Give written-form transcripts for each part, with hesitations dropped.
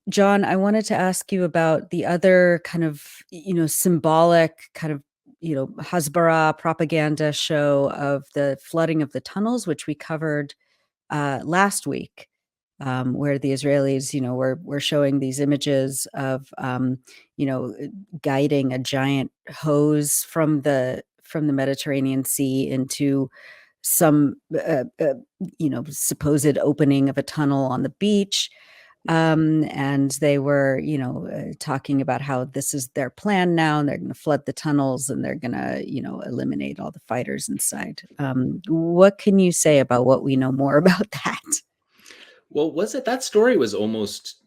Jon, I wanted to ask you about the other kind of, symbolic kind of, Hasbara propaganda show of the flooding of the tunnels, which we covered last week, where the Israelis, were showing these images of, guiding a giant hose from the Mediterranean Sea into some, supposed opening of a tunnel on the beach. And they were, talking about how this is their plan now, and they're going to flood the tunnels, and they're going to, eliminate all the fighters inside. What can you say about what we know more about that? Well, was it that story was almost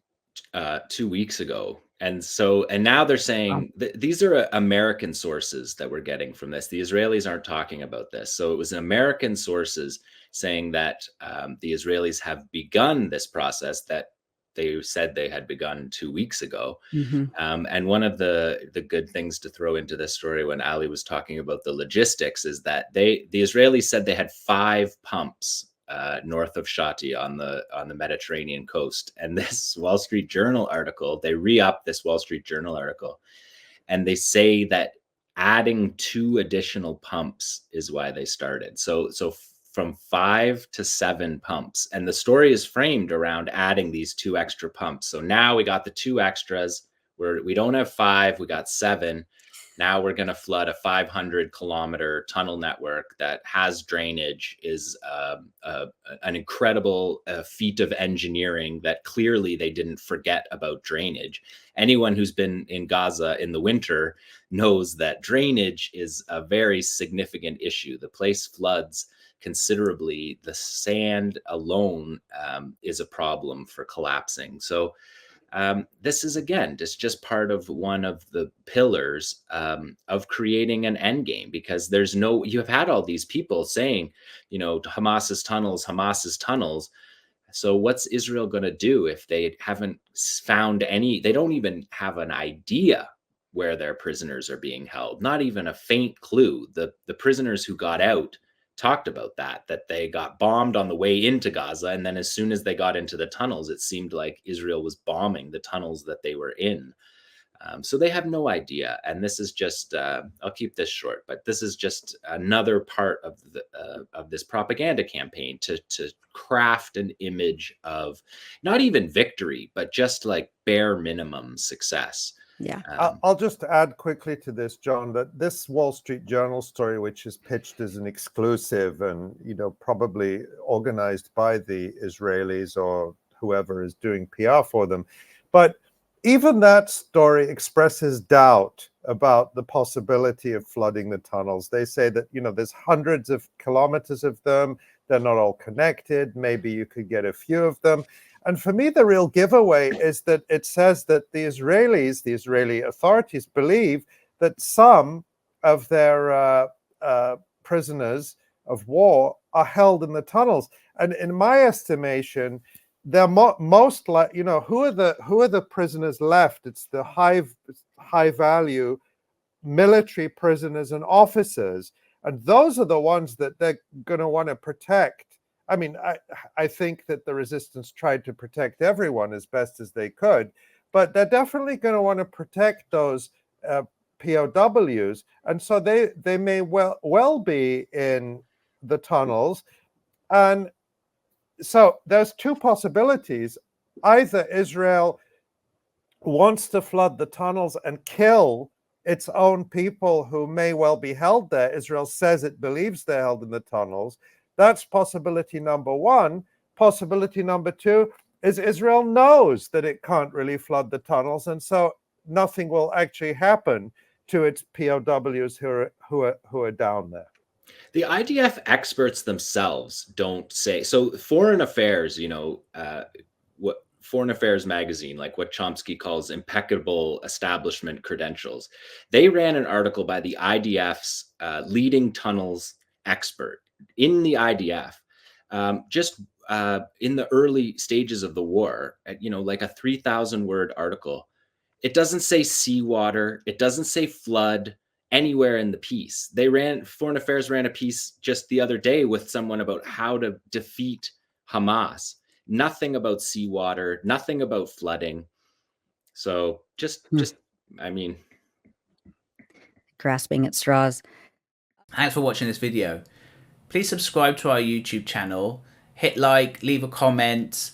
2 weeks ago? And now they're Wow. saying these are American sources that we're getting from this. The Israelis aren't talking about this. So it was American sources saying that the Israelis have begun this process that they said they had begun 2 weeks ago. Mhm. And one of the good things to throw into this story when Ali was talking about the logistics is that the Israelis said they had 5 pumps north of Shati on the Mediterranean coast. And this Wall Street Journal article, they re-up this Wall Street Journal article, and they say that adding 2 additional pumps is why they started. So from 5 to 7 pumps, and the story is framed around adding these 2 extra pumps. So now we got the 2 extras. We don't have 5, we got 7. Now we're going to flood a 500-kilometer tunnel network that has drainage, is an incredible feat of engineering that clearly they didn't forget about drainage. Anyone who's been in Gaza in the winter knows that drainage is a very significant issue. The place floods considerably. The sand alone is a problem for collapsing. So this is, again, just part of one of the pillars of creating an end game, because you have had all these people saying, Hamas's tunnels, Hamas's tunnels. So what's Israel going to do if they haven't found they don't even have an idea where their prisoners are being held, not even a faint clue. The prisoners who got out talked about that they got bombed on the way into Gaza. And then as soon as they got into the tunnels, it seemed like Israel was bombing the tunnels that they were in. So they have no idea. And this is just, I'll keep this short, but this is just another part of this propaganda campaign to craft an image of not even victory, but just like bare minimum success. Yeah. I'll just add quickly to this, Jon, that this Wall Street Journal story, which is pitched as an exclusive and, probably organized by the Israelis or whoever is doing PR for them. But even that story expresses doubt about the possibility of flooding the tunnels. They say that, there's hundreds of kilometers of them. They're not all connected. Maybe you could get a few of them. And for me, the real giveaway is that it says that the Israeli authorities believe that some of their prisoners of war are held in the tunnels. And in my estimation, they're most like, who are the prisoners left? It's the high value military prisoners and officers. And those are the ones that they're going to want to protect. I mean, I think that the resistance tried to protect everyone as best as they could, but they're definitely going to want to protect those POWs. And so they may well be in the tunnels. And so there's 2 possibilities. Either Israel wants to flood the tunnels and kill its own people who may well be held there. Israel says it believes they're held in the tunnels. That's possibility number 1. Possibility number 2 is Israel knows that it can't really flood the tunnels, and so nothing will actually happen to its POWs who are down there. The IDF experts themselves don't say so. Foreign Affairs, what Foreign Affairs magazine, like what Chomsky calls impeccable establishment credentials, they ran an article by the IDF's leading tunnels expert in the IDF, just in the early stages of the war, like a 3,000-word article. It doesn't say seawater. It doesn't say flood anywhere in the piece. Foreign Affairs ran a piece just the other day with someone about how to defeat Hamas. Nothing about seawater, nothing about flooding. So just Hmm. I mean, Grasping at straws. Thanks for watching this video. Please subscribe to our YouTube channel, hit like, leave a comment.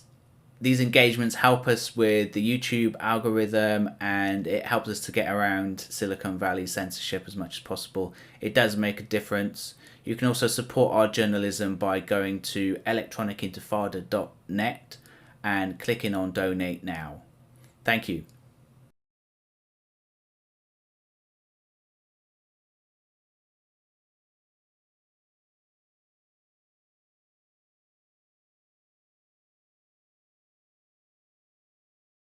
These engagements help us with the YouTube algorithm, and it helps us to get around Silicon Valley censorship as much as possible. It does make a difference. You can also support our journalism by going to electronicintifada.net and clicking on donate now. Thank you.